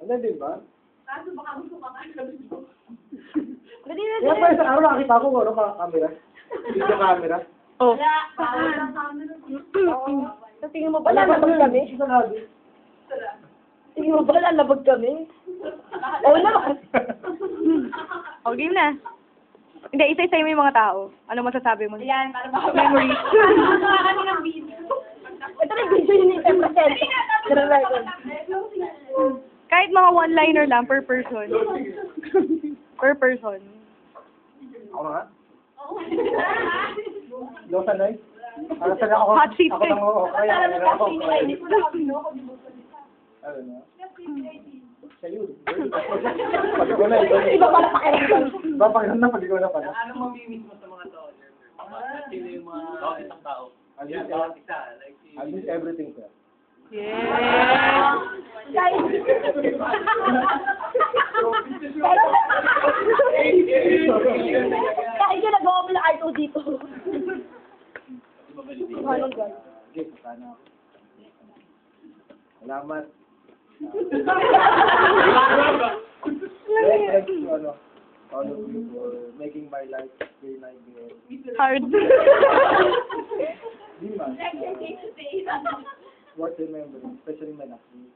Ano din ba? Kaso baka gusto ka nga sabi ko. Dali na, Kaya pa sa araw nakakita ko ano camera. Video camera. Oh. Wala, bawal ang camera. Sa tingin mo ba lalabag kami? Tingin mo ba lalabag kami? Oo naman. O, game na. Hindi, isa-isa mo yung mga tao. Ano masasabi mo? Ayan, para baka Memories. Para kami ng video. Ito na yung video yun yung 10%. Record. Kahit mga one-liner lang per person. Per person. Ako na nga. Yo sanay. Para sa ako. Hot seat Ako eh. nang kaya ako. Ano na? Sa'yo. Pag-igo na. Iba pala pakiramdam. Iba pakiramdam pag-igo na pala. Ano mamimiss mo sa mga tao? Sino yung mga isang tao? I miss Isa, like si... I miss everything, sir. Yeah. Kahit yung nagawa mo na R2 dito. Anong gano'n? Okay, sana ako. Salamat. Thank you, all of you for making my life very nice. Hard. Di man. Worth remembering, especially my last day.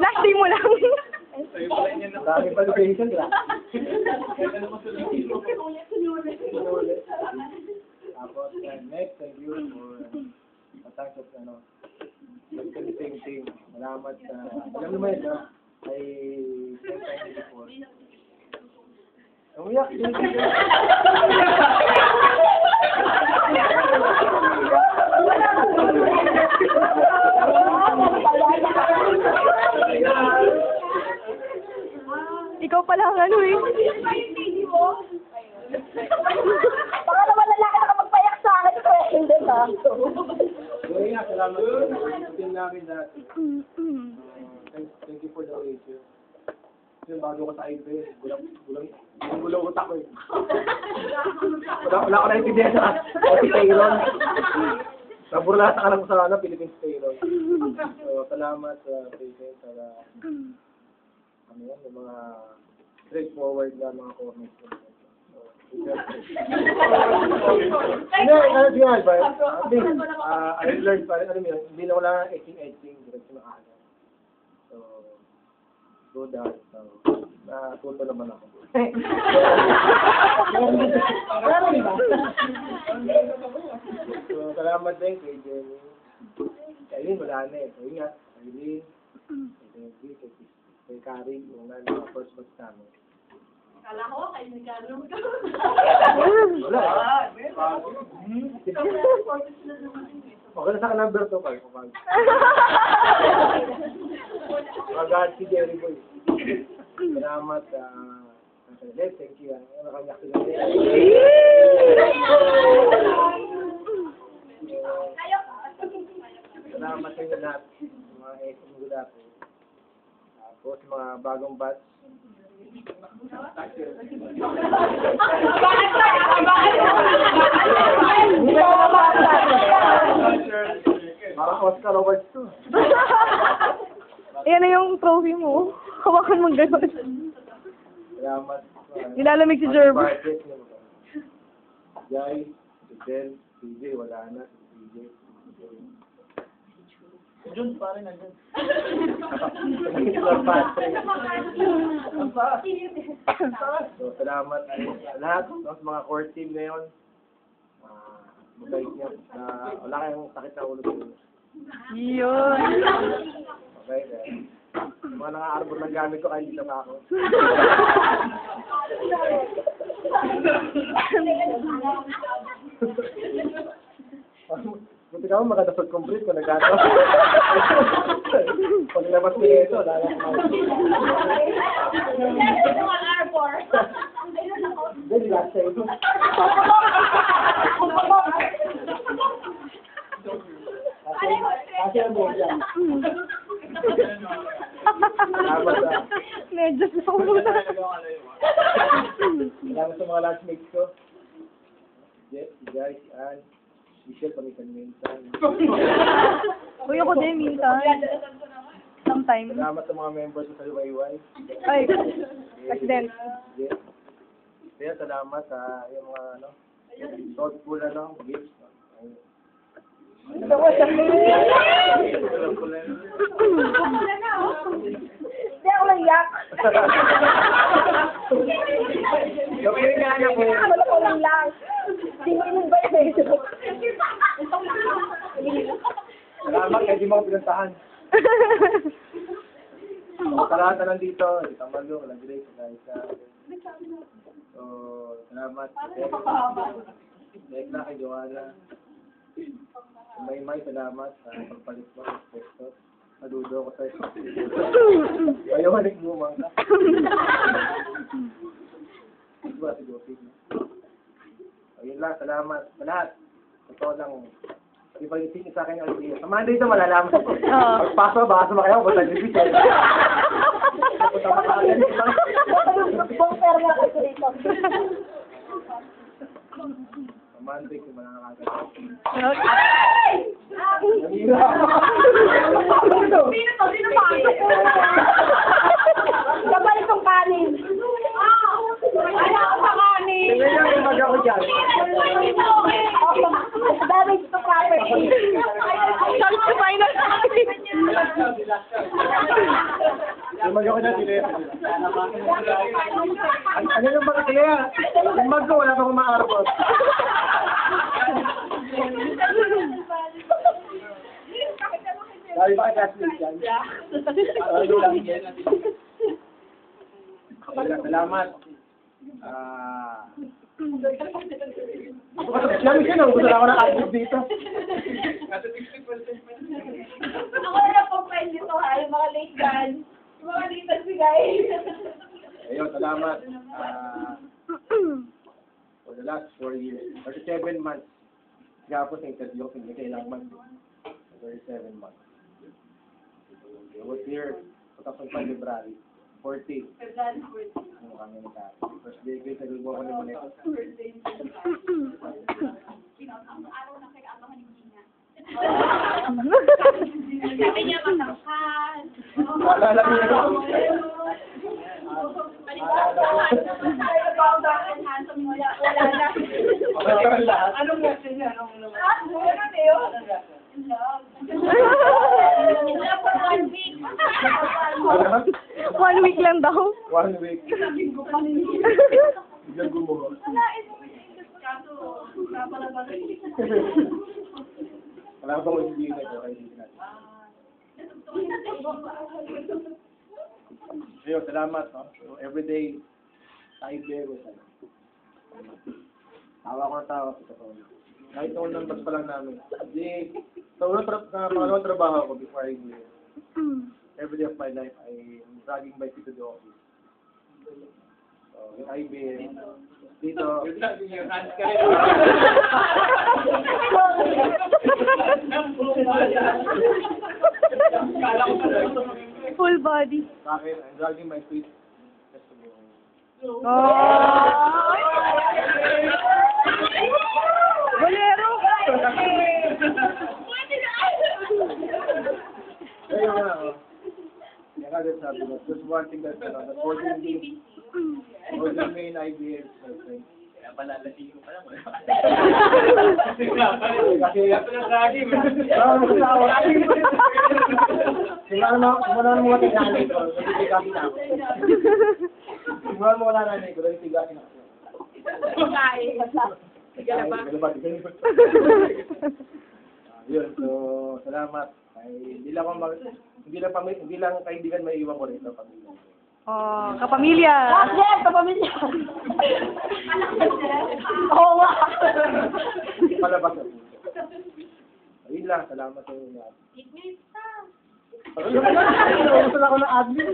Last day mo lang. Sa'yo pala niya na... Dami pa vacation, diba? Ano mo sila? Tapos, next, thank you for thanks of, same thing. Salamat sa, alam mo yun, I spent time before. Umiyak, Ikaw pala ang ano eh. Baka naman lalaki nakapagpayak sa akin. Hindi ba? Yun nga, salamat sa team namin dati. Thank you for the radio. Kasi bago ko sa IP, gulang utak ko eh. Wala ko naintindihan sa si Tayron. Naburlasa ka lang sa Philippines Tayron. So, salamat sa patient, sa yung mga straightforward na mga comments ko. Hindi, ba? At least, I learned pa rin, hindi na wala acting, direct na kaya. So, do that. So, natuto naman ako. So, salamat din kay Jenny. Kay Aileen, wala na eh. Kaya nga, Aileen, kay Kari, yung first batch namin. Kala ko, kayo nagkaroon ka. Wala eh. Okay na sa number to, Carl. Magad si Jerry Boy. Salamat sa thank you. Nakanyak sila. Salamat sa inyo lahat. Mga SM ko dati. Tapos mga bagong batch. Parang Oscar Awards to. Ayan na yung trophy mo. Hawakan mong gano'n. Salamat. Nilalamig si Jerv. Jai, si Del, CJ, wala na. Si CJ. Jun, pare na dyan. So, salamat sa lahat sa mga core team ngayon. Mabait niyo. Wala kayong sakit na ulo ko. Yun. Okay, yung mga naka-arbor ng gamit ko, kahit dito pa ako. Buti ka mo, makadasod complete ko, nagkataon. Pag labas mo ito, lala ko. Hindi, last time. Kasi ang buhay yan. Medyo slow muna. Salamat sa mga lunchmates ko. Si Jai, si Ann, Michelle, pamitan-mintan. Uy, ako din. minsan. Sometimes. Salamat sa mga members sa UAY. Ay, president. Yes. Kaya salamat sa yung mga thoughtful gifts. Ito ko sa Hindi ako naiyak. Gawin nga anak ko. Wala ko lang lang. Tingin ba yun? Salamat kaya di mo ako pinuntahan. Sa lahat na nandito, Tita Malu, Wala Grace, Isa. So, salamat. Tekla kay Joanna. May salamat sa pagpalit mo ng texto. Nadudo ko sa'yo. Ayaw halik mo, mga. Diba si Jopi? Ayun lang, salamat. Sa lahat. Ito lang. Ipag-isingin sa akin ang idea. Sa Monday ito malalaman ko. Pagpasok, baka sumakaya ako. Basta nilibis eh. Punta mo sa akin. Bongper nga kasi dito. Sa Monday, kung malakakagat. Sino to? Sino pasok? Kapal itong kanin. Ayaw ko sa kanin. Tingnan niyo yung mag ako dyan. Damage to property. Sabi ko final kanin. Yung mag ako dyan, sila. Ano yung mag sila? Yung mag ko, wala pa akong maarbot. Sabi ba ka-classmate yan? Salamat. Siyempre siya, nagugusto na ako ng active dito. Ako na lang pong friend dito ha, yung mga late guys. Yung mga late na guys. Ayun, salamat. For the last 4 years, 37 months. Kaya po sa interview ko, hindi kailang months. 37 months. I was here, 2005 February, 14. Ano kami nagkakaroon. First day ko, sabi mo ako ni Moneto. Sabi niya matangkad. Maalala ko na ako. Anong lesson niya? One week lang daw. 1 week. Biglang gumuho. Wala ba ko hindi na ito? Ayun, salamat. No? So, everyday, tayo bero sa tawa ko na tawa sa totoo. Kahit noong numbers pa lang namin. Di, sa pangalawang trabaho ko before I do it, every day of my life, I'm dragging my feet to the office. So, yung IBM, dito, Yung hands ka rin. Kala ko pa Full body. sa akin, I'm dragging my feet just to go home. Bolero. Ayun nga, yan agad sabi ko, just one thing that's the 14 main IBM is my friend. Kaya pala, lasing ko pa lang. Kasi, Lagi. Simulan mo natin nanay ko, nagtitigasin ako. Simulan mo na nanay ko, nagtitigasin ako. Yun, so, salamat. Ay, hindi lang kaibigan may iwan ko rito, pamilya. Oh, kapamilya. Yes, kapamilya. Oo nga. Palabas na po. Ayun lang, salamat sa inyo. Gusto na ako ng admin.